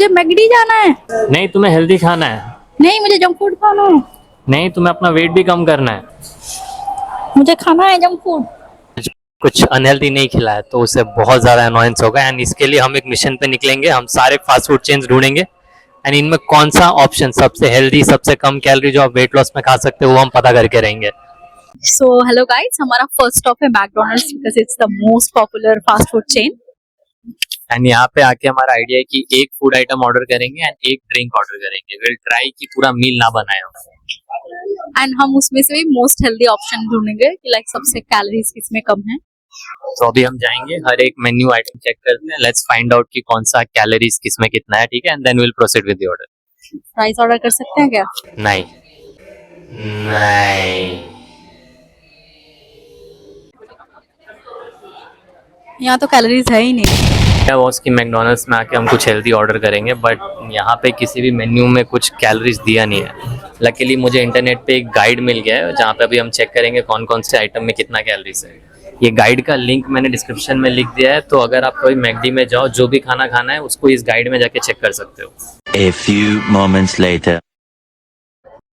मुझे मैगडी जाना है। नहीं, तुम्हें हेल्दी खाना है। नहीं, मुझे जंक फूड खाना है। नहीं, तुम्हें अपना वेट भी कम करना है। मुझे खाना है जंक फूड। कुछ अनहेल्दी नहीं खिलाया तो उसे बहुत ज्यादा अनोयंस होगा, एंड इसके लिए हम एक मिशन पे निकलेंगे। हम सारे फास्ट फूड चेन्स ढूंढेंगे एंड इनमें कौन सा ऑप्शन सबसे हेल्दी, सबसे कम कैलोरी जो आप वेट लॉस में खा सकते हो वो हम पता करके रहेंगे। सो हेलो गाइस, हमारा फर्स्ट स्टॉप है McDonald's because it's the most popular fast food chain. And यहाँ पे आके हमारा आइडिया है कि एक फूड आइटम ऑर्डर करेंगे एंड एक ड्रिंक ऑर्डर करेंगे। विल ट्राई कि पूरा मील ना बनाए हम। एंड हम उसमें से भी मोस्ट हेल्दी ऑप्शन ढूंढेंगे कि लाइक सबसे कैलोरीज किसमें कम है। तो अभी हम जाएंगे, हर एक मेन्यू आइटम चेक करते हैं। लेट्स फाइंड आउट कि कौन सा कैलोरीज किसमें कितना है, ठीक है, and then will proceed with the order. Rice order कर सकते हैं क्या? नहीं नहीं, यहाँ तो कैलोरीज है ही नहीं। क्या बॉस की मैकडोनल्ड्स में आके हम कुछ हेल्दी ऑर्डर करेंगे, बट यहाँ पे किसी भी मेन्यू में कुछ कैलोरीज दिया नहीं है। लकीली मुझे इंटरनेट पे एक गाइड मिल गया है जहाँ पे अभी हम चेक करेंगे कौन कौन से आइटम में कितना कैलोरीज है। ये गाइड का लिंक मैंने डिस्क्रिप्शन में लिख दिया है, तो अगर आप कभी मैकडी में जाओ, जो भी खाना खाना है उसको इस गाइड में जाके चेक कर सकते हो। A few moments later.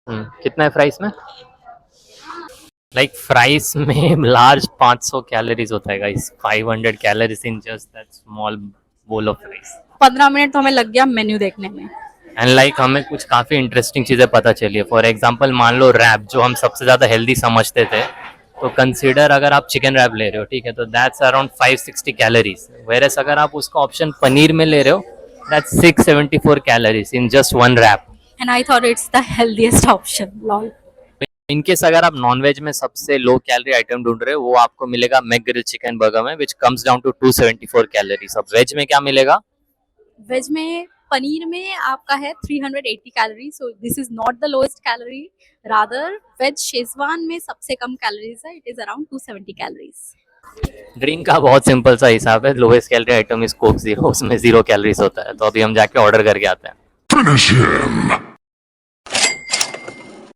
कितना है फ्राइज में? फ्राइज में लार्ज 500 कैलोरीज होता है guys. 500 calories in just that small bowl of rice. 15 minute तो हमें लग गया मेन्यू देखने में। एंड हमें कुछ काफी इंटरेस्टिंग चीजें पता चली है। फॉर एग्जांपल मान लो रैप, जो हम सबसे ज्यादा हेल्दी समझते थे, तो कंसीडर अगर आप चिकन रैप ले रहे हो, ठीक है, तो दैट्स अराउंड 560 कैलोरीज। वेयरएस अगर आप उसका ऑप्शन पनीर में ले रहे हो, that's 674 calories in just one wrap. And I thought it's the healthiest option. Lol. In case अगर आप नॉनवेज में सबसे लो कैलोरी आइटम ढूंढ रहे हो, वो आपको मिलेगा मैकग्रिल चिकन बर्गर में, which comes down to 274 calories. अब वेज में क्या मिलेगा? वेज में पनीर में आपका है 380 calorie, so this is not the lowest calorie, rather veg schezwan में सबसे कम कैलोरीज है, it is around 270 calories. Drink का बहुत सिंपल सा हिसाब है। Lowest calorie item is coke zero, उसमें 0 कैलोरीज होता है। तो अभी हम जाके ऑर्डर करके आते हैं।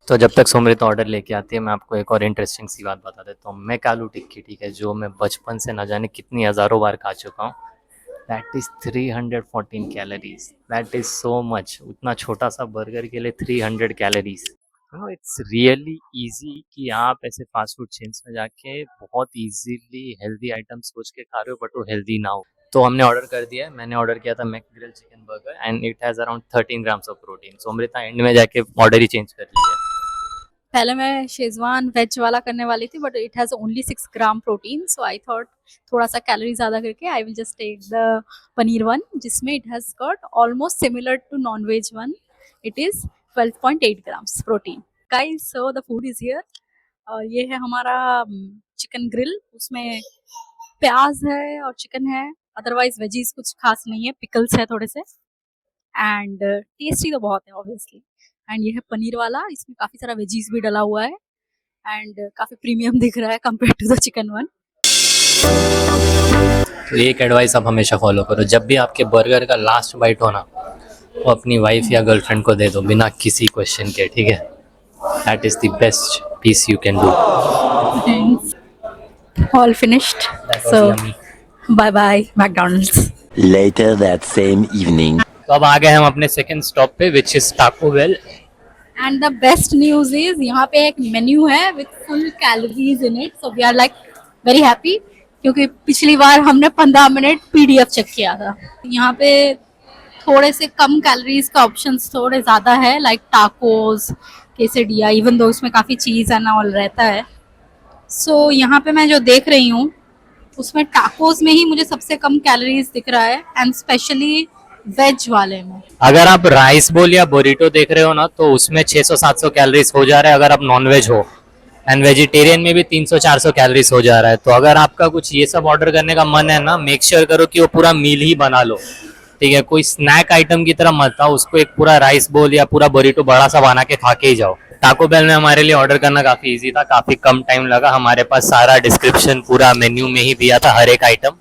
तो जब तक सुमृत ऑर्डर लेके आती है, मैं आपको एक और इंटरेस्टिंग सी बात बता देता हूँ। मैं आलू टिक्की, ठीक है, जो मैं बचपन से न जाने कितनी हज़ारों बार खा चुका हूँ, that is 314 calories. That is so much. उतना छोटा सा बर्गर के लिए 300 कैलोरीज। इट्स रियली ईजी कि आप ऐसे फास्ट फूड चेन्स में जाके बहुत ईजीली हेल्दी आइटम सोच के खा रहे हो, बट वो हेल्दी ना हो। तो हमने ऑर्डर कर दिया है। मैंने ऑर्डर किया था McGrill chicken burger and it has around 13 grams of protein. So Amrita end में जाके ऑर्डर ही चेंज कर लिया। पहले मैं शेजवान वेज वाला करने वाली थी, but it has only 6 gram protein, so I thought थोड़ा सा कैलोरी ज्यादा करके I will just take the paneer one, जिसमें it has got almost similar to non veg one. It is 12.8 grams protein. Guys, so the food is here. ये है हमारा chicken grill. उसमें प्याज है और चिकन है, अदरवाइज वेजीज कुछ खास नहीं है, पिकल्स है थोड़े से, एंड टेस्टी तो बहुत है ऑब्वियसली। एंड ये है पनीर वाला, इसमें काफी सारा वेजीज भी डला हुआ है एंड काफी प्रीमियम दिख रहा है compare to the chicken one. तो एक एडवाइस आप हमेशा फॉलो करो, जब भी आपके बर्गर का लास्ट बाइट हो ना, वो अपनी वाइफ या गर्लफ्रेंड को दे दो बिना किसी क्वेश्चन के, ठीक है। That is the best piece you can do. All finished, so bye bye McDonald's. Later that same evening. तो अब आ गए हम अपने सेकंड स्टॉप पे, which is Taco Bell. And the best news is यहाँ पे एक मेन्यू है with full calories in it, so we are like very happy, क्योंकि पिछली बार हमने 15 मिनट पीडीएफ चेक किया था। यहाँ पे थोड़े से कम कैलोरीज का ऑप्शंस थोड़े ज़्यादा है, लाइक टाकोस, केसेडिया, इवन दो उसमें काफ़ी चीज़ एंड ऑल रहता है। सो यहाँ पे मैं जो देख रही हूँ उसमें टाकोस में ही मुझे सबसे कम कैलोरीज दिख रहा है, एंड स्पेशली वेज वाले में। अगर आप राइस बोल या बोरिटो देख रहे हो ना, तो उसमें 600-700 कैलोरीज हो जा रहा है अगर आप नॉन वेज हो, एंड वेजिटेरियन में भी 300-400 कैलोरीज हो जा रहा है। तो अगर आपका कुछ ये सब ऑर्डर करने का मन है ना, मेक श्योर करो कि वो पूरा मील ही बना लो, ठीक है। कोई स्नैक आइटम की तरह मत आओ, उसको एक पूरा राइस बोल या पूरा बोरिटो बड़ा सा बना के खा के ही जाओ। टाको बेल में हमारे लिए ऑर्डर करना काफी इजी था, काफी कम टाइम लगा। हमारे पास सारा डिस्क्रिप्शन पूरा मेन्यू में ही दिया था हर एक आइटम।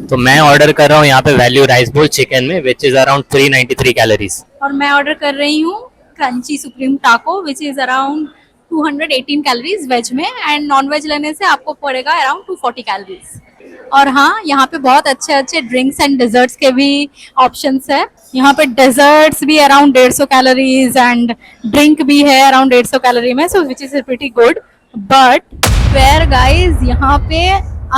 तो मैं ऑर्डर कर रहा हूँ यहाँ पे वैल्यू राइस बोल चिकन में, विच इज अराउंड 393 कैलोरीज। और मैं ऑर्डर कर रही हूँ crunchy supreme taco, which is around 218 calories veg में, एंड नॉन वेज लेने से आपको पड़ेगा अराउंड 240 कैलोरीज। और हाँ, यहाँ पे बहुत अच्छे अच्छे ड्रिंक्स एंड डेजर्ट्स के भी ऑप्शंस है। यहाँ पे डेजर्ट्स भी अराउंड 150 कैलोरीज एंड ड्रिंक भी है अराउंड 150 कैलोरी में, so which is pretty good. But where guys, यहाँ पे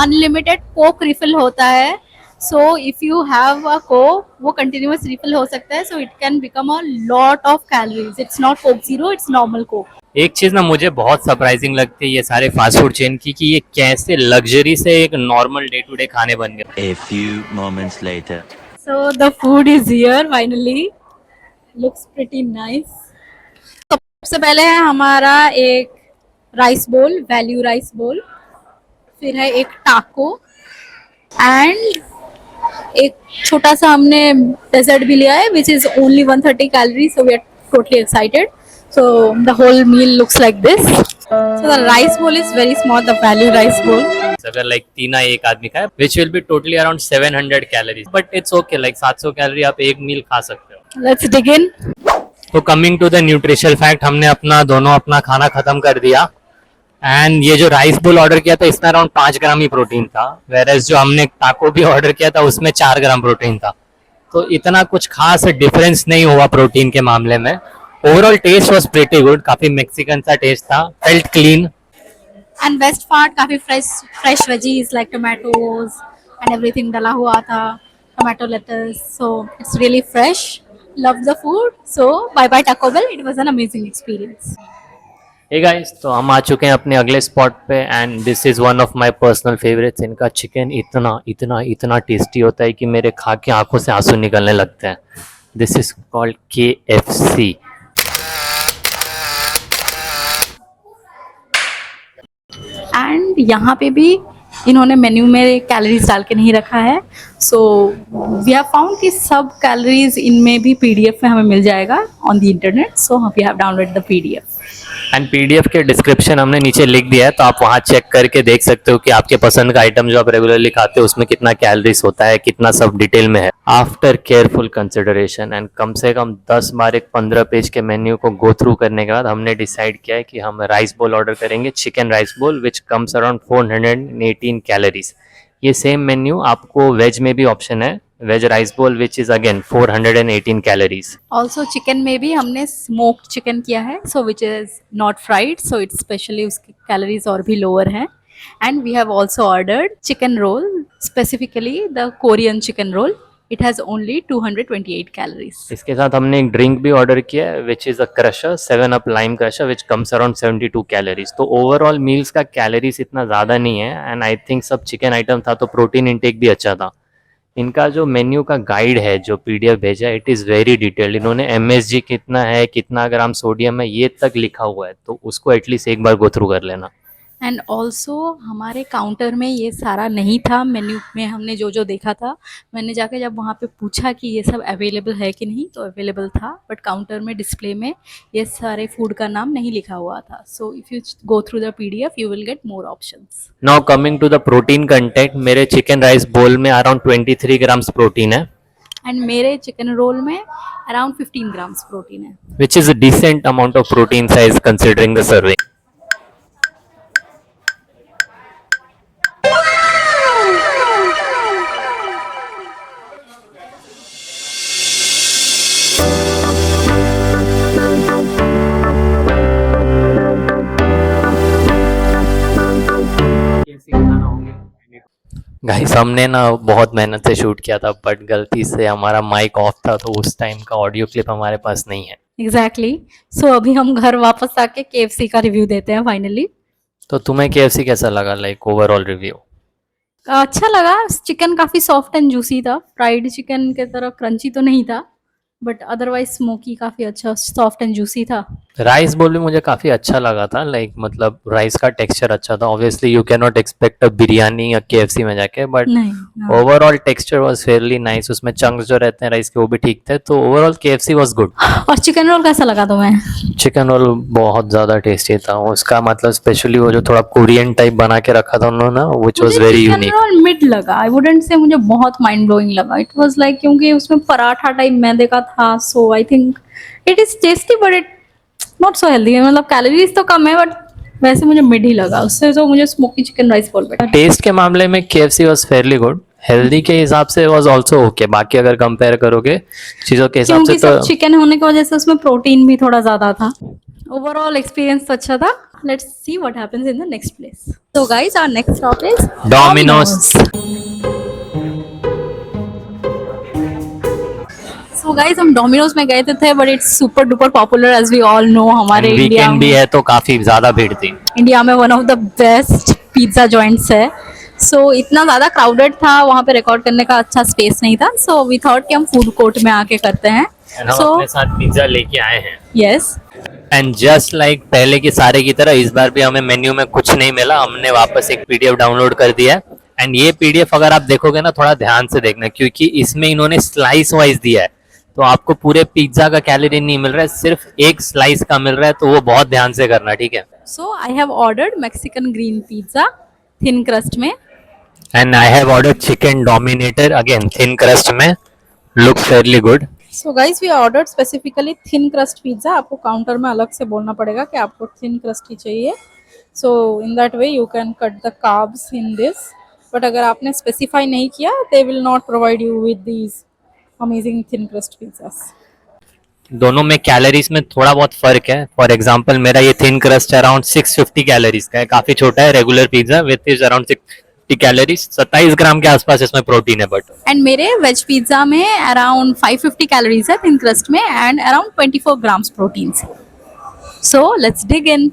अनलिमिटेड कोक रिफिल होता है। So if you have a coke, वो कंटिन्यूअस रिफिल हो सकता है, so it can become a lot of calories. It's not coke zero, it's normal coke. एक चीज ना मुझे बहुत सरप्राइजिंग लगती है ये सारे फास्ट फूड चेन की, कि ये कैसे लग्जरी से एक नॉर्मल डे टू डे खाने बन गए। A few moments later. So the food is here finally. Looks pretty nice. सबसे पहले है हमारा एक राइस बोल, वैल्यू राइस बोल, फिर है एक टाको एंड एक छोटा सा हमने डेजर्ट भी लिया है which is only 130 calorie, so we are totally excited. So the whole meal looks like this. So the rice bowl is very small, the value rice bowl. अगर लाइक तीना एक आदमी का है which will be totally around 700 calories, but it's okay, like 700 calorie आप एक मील खा सकते हो. Let's dig in. तो coming to the nutritional fact, हमने अपना खाना खत्म कर दिया एंड ये जो राइस बोल ऑर्डर किया था इसमें अराउंड 5 ग्राम ही प्रोटीन था, वेरएज जो हमने टाको भी ऑर्डर किया था उसमें 4 ग्राम प्रोटीन था. तो इतना कुछ खास डिफरेंस नहीं हुआ प्रोटीन के मामले में. Overall taste was pretty good, काफी मेक्सिकन सा टेस्ट था, felt clean. And best part, काफी fresh veggies like tomatoes and everything डला हुआ था, tomato lettuce, so it's really fresh. Love the food. So bye bye Taco Bell. It was an amazing experience. Hey guys, तो हम आ चुके हैं अपने अगले स्पॉट पे and this is one of my personal favourites. इनका चिकन इतना इतना इतना टेस्टी होता है कि मेरे खा के आंखों से आंसू निकलने लगते हैं. This is called KFC. And यहाँ पे भी इन्होंने मेन्यू में कैलोरीज डाल के नहीं रखा है. सो वी हैव फाउंड कि सब कैलोरीज इनमें भी PDF में हमें मिल जाएगा on the internet. So we have download the PDF. And PDF के डिस्क्रिप्शन हमने नीचे लिख दिया है, तो आप वहाँ चेक करके देख सकते हो कि आपके पसंद का आइटम जो आप रेगुलरली खाते हो उसमें कितना कैलोरीज होता है, कितना सब डिटेल में है. After careful consideration and come से कम 10 बार एक 15 पेज के मेन्यू को गो थ्रू करने के बाद हमने डिसाइड किया है कि हम राइस बोल ऑर्डर करेंगे, chicken rice bowl which comes around 418 calories. ये सेम मेन्यू आपको वेज में भी ऑप्शन है, veg rice bowl which is again 418 calories. Also chicken में भी हमने स्मोक्ड चिकन किया है, so which is not fried, so it's specially उसकी कैलोरीज और भी लोअर हैं. And we have also ordered chicken roll, specifically the Korean chicken roll. It has only 228 calories. इसके साथ हमने एक ड्रिंक भी ऑर्डर किया है which is a crusher, 7 up lime crusher which comes around 72 calories. तो ओवरऑल मील्स का calories इतना ज़्यादा नहीं है एंड आई थिंक सब चिकन आइटम था तो प्रोटीन इंटेक भी अच्छा था. इनका जो मेन्यू का गाइड है जो PDF भेजा है इट इज़ वेरी डिटेल्ड. इन्होंने MSG कितना है, कितना ग्राम सोडियम है, ये तक लिखा हुआ है, तो उसको एटलीस्ट एक बार गो थ्रू कर लेना. एंड ऑल्सो हमारे काउंटर में ये सारा नहीं था. मेन्यू में हमने जो जो देखा था, मैंने जाके जब वहाँ पे पूछा कि ये सब अवेलेबल है कि नहीं, तो अवेलेबल था, बट काउंटर में डिस्प्ले में ये सारे फूड का नाम नहीं लिखा हुआ था. So if you go through the PDF you will get more options. Now coming to the protein content, मेरे चिकन राइस बोल में अराउंड 23 ग्राम्स प्रोटीन है एंड मेरे चिकन रोल में अराउंड 15 ग्राम्स प्रोटीन है, which is a decent amount of protein size considering the serving. Guys, हमने ना बहुत मेहनत से शूट किया था बट गलती से हमारा माइक ऑफ था, तो उस टाइम का ऑडियो क्लिप हमारे पास नहीं है. एग्जैक्टली. सो अभी हम घर वापस आके KFC का रिव्यू देते हैं फाइनली. तो तुम्हें KFC कैसा लगा, लाइक ओवरऑल रिव्यू? अच्छा लगा. चिकन काफ़ी सॉफ्ट एंड जूसी था. फ्राइड चिकन के तरह क्रंची तो नहीं था, बट अदरवाइज स्मोकी काफ़ी अच्छा सॉफ्ट एंड जूसी था. राइस बोल भी मुझे काफ़ी अच्छा लगा था, लाइक मतलब राइस का टेक्सचर अच्छा था. Obviously you can not expect a biryani या KFC में जाके, बट नहीं. Overall texture was Fairlie nice. उसमें चंक्स जो रहते हैं राइस के वो भी ठीक थे, तो ओवरऑल KFC वाज गुड. और चिकन रोल कैसा लगा तुम्हें? चिकन रोल बहुत ज़्यादा टेस्टी था. उसका मतलब स्पेशली वो जो थोड़ा कोरियन टाइप बना के रखा था उन्होंने, which was very unique. Chicken roll mid लगा. आई वुडंट से मुझे बहुत माइंड ब्लोइंग लगा. इट वाज लाइक, क्योंकि उसमें पराठा टाइप मैदे का था, so I think it is tasty but it not so healthy. मतलब कैलोरीज तो कम है बट वैसे मुझे मिड ही लगा, उससे तो मुझे स्मोकी चिकन राइस बहुत बेटर। टेस्ट के मामले में KFC was fairly good, healthy के हिसाब से वॉज ऑल्सो ओके। बाकी अगर कंपेयर करोगे चीज़ों के हिसाब से क्योंकि तो सब चिकन होने की वजह से उसमें प्रोटीन भी थोड़ा ज्यादा था। ओवरऑल एक्सपीरियंस तो अच्छा था। Let's see what happens in the next place. So guys, our next stop is Domino's. So guys, हम डोमिनोज में गए थे but it's super duper popular as we all know. हमारे इंडिया वीकेंड भी में है तो काफी ज्यादा भीड़ थी। इंडिया में one of the best pizza joints है। सो इतना ज़्यादा क्राउडेड था, वहाँ पे रिकॉर्ड करने का अच्छा स्पेस नहीं था। सो वी थॉट कि हम फूड कोर्ट में आके करते हैं। And हम सो अपने साथ पिज्जा लेके आए हैं। यस, एंड जस्ट लाइक पहले की सारे की तरह इस बार भी हमें मेन्यू में कुछ नहीं मिला। हमने वापस एक PDF डाउनलोड कर दिया है। एंड ये PDF अगर आप देखोगे ना थोड़ा ध्यान से देखना, क्योंकि इसमें इन्होंने स्लाइस वाइज दिया है, तो आपको पूरे पिज्जा का कैलोरी नहीं मिल रहा है, सिर्फ एक स्लाइस का मिल रहा है, तो वो बहुत ध्यान से करना, ठीक है। So I have ordered Mexican green pizza thin crust में। And I have order chicken dominator again thin crust में, look fairly good. So guys, we ordered specifically thin crust pizza. आपको काउंटर में अलग से बोलना पड़ेगा कि आपको थिन क्रस्ट ही चाहिए। So in that way you can cut the carbs in this. But अगर आपने स्पेसिफाई नहीं किया, they will not provide you with these amazing thin crust pizzas. दोनों में कैलोरीज में थोड़ा बहुत फर्क है। फॉर एग्जांपल मेरा ये थिन क्रस्ट अराउंड 650 कैलोरीज का है, काफी छोटा है। Regular pizza with is around 60 calories, 27 ग्राम के आसपास इसमें प्रोटीन है। बट एंड मेरे वेज पिज्जा में अराउंड 550 कैलोरीज है थिन क्रस्ट में and around 24 grams protein. So let's dig in.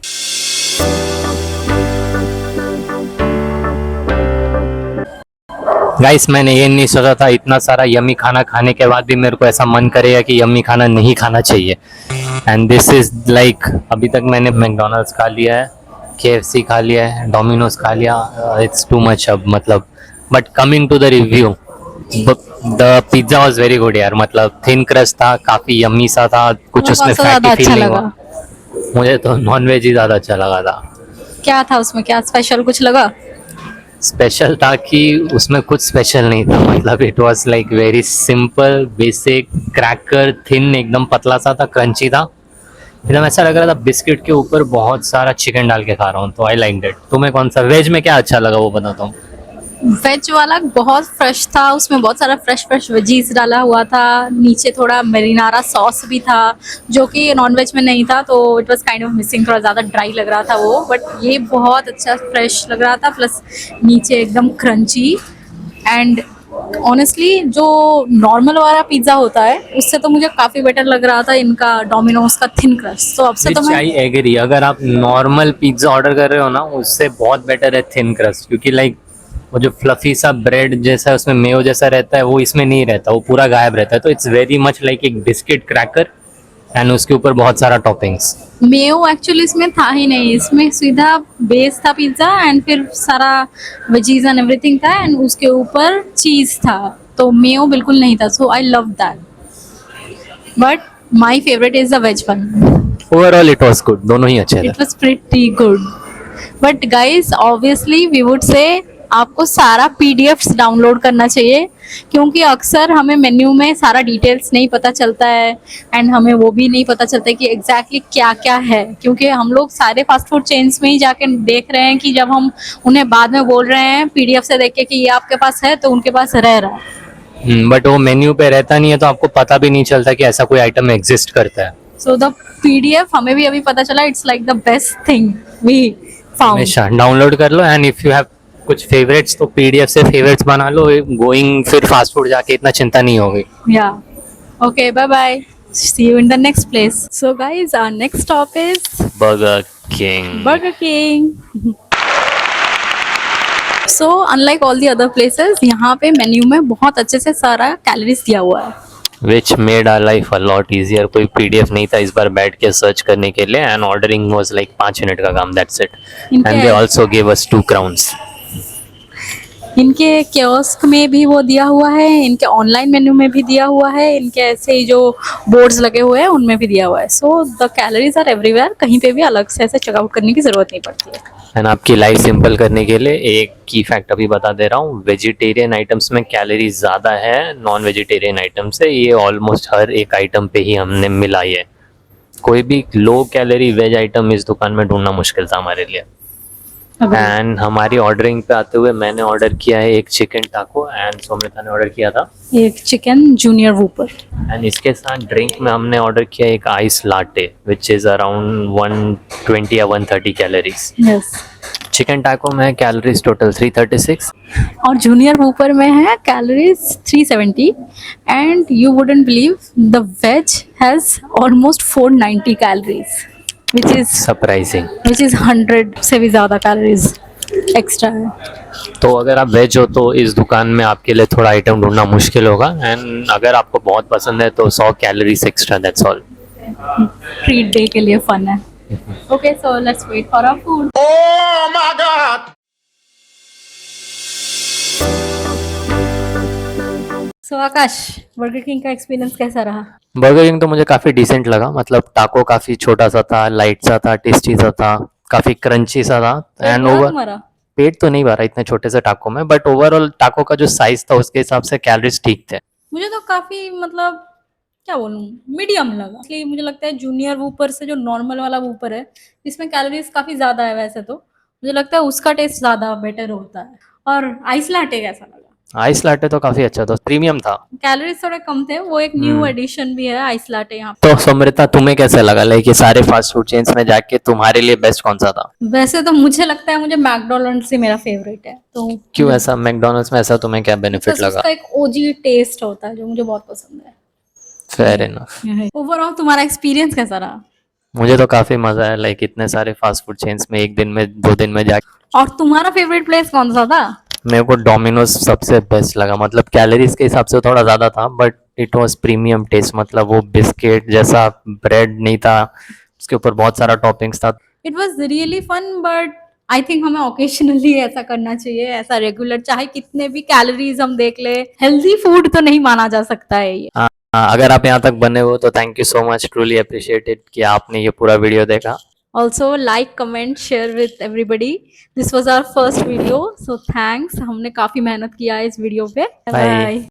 Guys, मैंने ये नहीं सोचा था इतना सारा यम्मी खाना खाने के बाद भी मेरे को ऐसा मन करेगा कि यम्मी खाना नहीं खाना चाहिए। एंड दिस इज लाइक, अभी तक मैंने मैकडोनल्ड्स खा लिया है, KFC खा लिया है, डोमिनोज खा लिया, इट्स टू मच अब मतलब। But coming to the review, the pizza was very good यार। मतलब थिन क्रस्ट था, काफी यम्मी सा था, कुछ उसमें फैटी फील नहीं हुआ। मुझे तो नॉन वेज ही ज्यादा अच्छा लगा था। क्या था उसमें, क्या स्पेशल कुछ लगा? स्पेशल था कि उसमें कुछ स्पेशल नहीं था। मतलब it was like very simple basic cracker, thin, एकदम पतला सा था, क्रंची था, एकदम ऐसा लग रहा था बिस्किट के ऊपर बहुत सारा चिकन डाल के खा रहा हूँ। तो आई लाइक दैट। तुम्हें कौन सा वेज में क्या अच्छा लगा वो बताता हूँ। वेज वाला बहुत फ्रेश था, उसमें बहुत सारा फ्रेश वेजीज डाला हुआ था। नीचे थोड़ा मेरिनारा सॉस भी था जो कि नॉन वेज में नहीं था, तो it was kind of missing, थोड़ा ज़्यादा ड्राई लग रहा था वो। बट ये बहुत अच्छा फ्रेश लग रहा था, प्लस नीचे एकदम क्रंची। एंड ऑनेस्टली जो नॉर्मल वाला पिज्ज़ा होता है उससे तो मुझे काफ़ी बेटर लग रहा था इनका डोमिनोज का थिन क्रस्ट। तो अब से तो मैं आई एग्री, अगर आप नॉर्मल पिज्जा ऑर्डर कर रहे हो ना उससे बहुत बेटर है थिन क्रस्ट, क्योंकि लाइक वो जो फ्लफी सा ब्रेड जैसा उसमें मेयो जैसा रहता है वो इसमें नहीं रहता, वो पूरा गायब रहता है। तो इट्स वेरी मच लाइक एक बिस्किट क्रैकर एंड उसके ऊपर बहुत सारा टॉपिंग्स। मेयो एक्चुअली इसमें था ही नहीं, इसमें सीधा बेस था पिज्ज़ा एंड फिर सारा वेजीज एंड एवरीथिंग था एंड उसके ऊपर चीज़ था, तो मेयो बिल्कुल नहीं था। So I love that, but my favourite is the veg one. Overall it was good, दोनों ही अच्छे थे। It was pretty good. But guys obviously we would say आपको सारा PDFs डाउनलोड करना चाहिए, क्योंकि अक्सर हमें मेन्यू में सारा डिटेल्स नहीं पता चलता है एंड हमें वो भी नहीं पता चलता है कि एग्जैक्टली क्या क्या है, क्योंकि हम लोग सारे फास्ट फूड चेन्स में ही जाके देख रहे हैं कि जब हम उन्हें बाद में बोल रहे हैं PDF से देख के कि ये आपके पास है तो उनके पास रह रहा है। बट वो मेन्यू पे रहता नहीं है तो आपको पता भी नहीं चलता कि ऐसा कोई आइटम एग्जिस्ट करता है। सो द PDF हमें भी अभी पता चला, it's like the best thing we found. हमेशा डाउनलोड कर लो एंड इफ यू हैव कुछ फेवरेट्स तो PDF से फेवरेट्स बना लो, गोइंग फिर फास्ट फूड जाके इतना चिंता नहीं होगी। Yeah. Okay, bye bye. See you in the next place. So guys, our next stop is burger king. Burger King. So unlike all the other places, यहाँ पे मेन्यू में बहुत अच्छे से सारा कैलोरीज दिया हुआ है। Which made our life a lot easier। कोई PDF नहीं था इस बार बैठ के सर्च करने के लिए and ordering was like 5 minute का काम, that's it. And they also give us 2 crowns। इनके कियोस्क में भी वो दिया हुआ है, इनके ऑनलाइन मेन्यू में भी दिया हुआ है, इनके ऐसे ही जो बोर्ड्स लगे हुए हैं उनमें भी दिया हुआ है। So the calories are everywhere, कहीं पे भी अलग से ऐसे चेकआउट करने की जरूरत नहीं पड़ती है। एंड आपकी लाइफ सिंपल करने के लिए एक की फैक्ट अभी बता दे रहा हूँ, वेजिटेरियन आइटम्स में कैलोरीज ज़्यादा है नॉन वेजिटेरियन आइटम से। ये ऑलमोस्ट हर एक आइटम पे ही हमने मिलाई है, कोई भी लो कैलोरी वेज आइटम इस दुकान में ढूंढना मुश्किल था हमारे लिए। एंड हमारी ऑर्डरिंग पे आते हुए मैंने ऑर्डर किया है एक चिकन टाको एंड सोमृता ने ऑर्डर किया था एक चिकन जूनियर वूपर। एंड इसके साथ ड्रिंक में हमने ऑर्डर किया एक ice latte which is around 120 या 130 कैलोरीज। यस। चिकन टाको में कैलोरीज टोटल 336 और जूनियर वूपर में है calories 370 and you wouldn't believe the ways has almost 490 calories surprising. which is 100 से भी ज़्यादा कैलोरीज एक्स्ट्रा है। तो अगर आप वेज हो तो इस दुकान में आपके लिए थोड़ा आइटम ढूंढना मुश्किल होगा एंड अगर आपको बहुत पसंद है तो 100 calories extra, that's all. Treat day के लिए फन है। Okay so let's wait for our food. So Akash, Burger King का एक्सपीरियंस कैसा रहा? बर्गर किंग तो मुझे काफ़ी डिसेंट लगा, मतलब टाको काफ़ी छोटा सा था, लाइट सा था, टेस्टी सा था, काफ़ी क्रंची सा था एंड ओवर तुम्हारा पेट तो नहीं भरा इतने छोटे से टाको में, बट ओवरऑल टाको का जो साइज था उसके हिसाब से कैलोरीज ठीक थे। मुझे तो काफी मतलब क्या बोलूं मीडियम लगा, इसलिए मुझे लगता है जूनियर वूपर से जो नॉर्मल वाला वूपर है इसमें कैलोरीज काफी ज्यादा है, वैसे तो मुझे लगता है उसका टेस्ट ज्यादा बेटर होता है। और आइस लाटे कैसा लगा? आइस लाटे तो काफ़ी अच्छा था, प्रीमियम था। कैलोरीज थोड़े कम थे, वो एक न्यू एडिशन भी है आइस लाटे यहाँ तो समृता तुम्हें कैसे लगा, लाइक ये सारे फास्ट फूड चेन्स में जाके तुम्हारे लिए बेस्ट कौन सा था? पे। वैसे तो मुझे लगता है मुझे मैकडोनल्ड्स से मेरा फेवरेट है। तो क्यों ऐसा, मैकडोनल्ड्स में ऐसा तुम्हें क्या बेनिफिट बस लगा? उसका एक ओजी टेस्ट होता है जो मुझे बहुत पसंद है। Fair enough. ओवरऑल तुम्हारा एक्सपीरियंस कैसा रहा? मुझे तो काफ़ी मज़ा आया, लाइक इतने सारे फास्ट फूड चेन्स में एक दिन में 2 दिन में जाके। और तुम्हारा फेवरेट प्लेस कौन सा था? मेरे को डोमिनोज सबसे बेस्ट लगा, मतलब कैलोरीज के हिसाब से थोड़ा ज़्यादा था but it was premium taste, मतलब वो बिस्किट जैसा ब्रेड नहीं था, उसके ऊपर बहुत सारा टॉपिंग्स था। It was really fun but I think हमें ओकेशनली ऐसा करना चाहिए, ऐसा रेगुलर चाहे कितने भी कैलोरीज हम देख ले, हेल्दी फूड तो नहीं माना जा सकता है ये। अगर आप यहाँ तक बने हो तो thank you so much, truly appreciated कि आपने ये पूरा वीडियो देखा। Also like, comment, share with everybody. This was our first video, so thanks. हमने काफी मेहनत किया है इस वीडियो पे। Bye. Bye.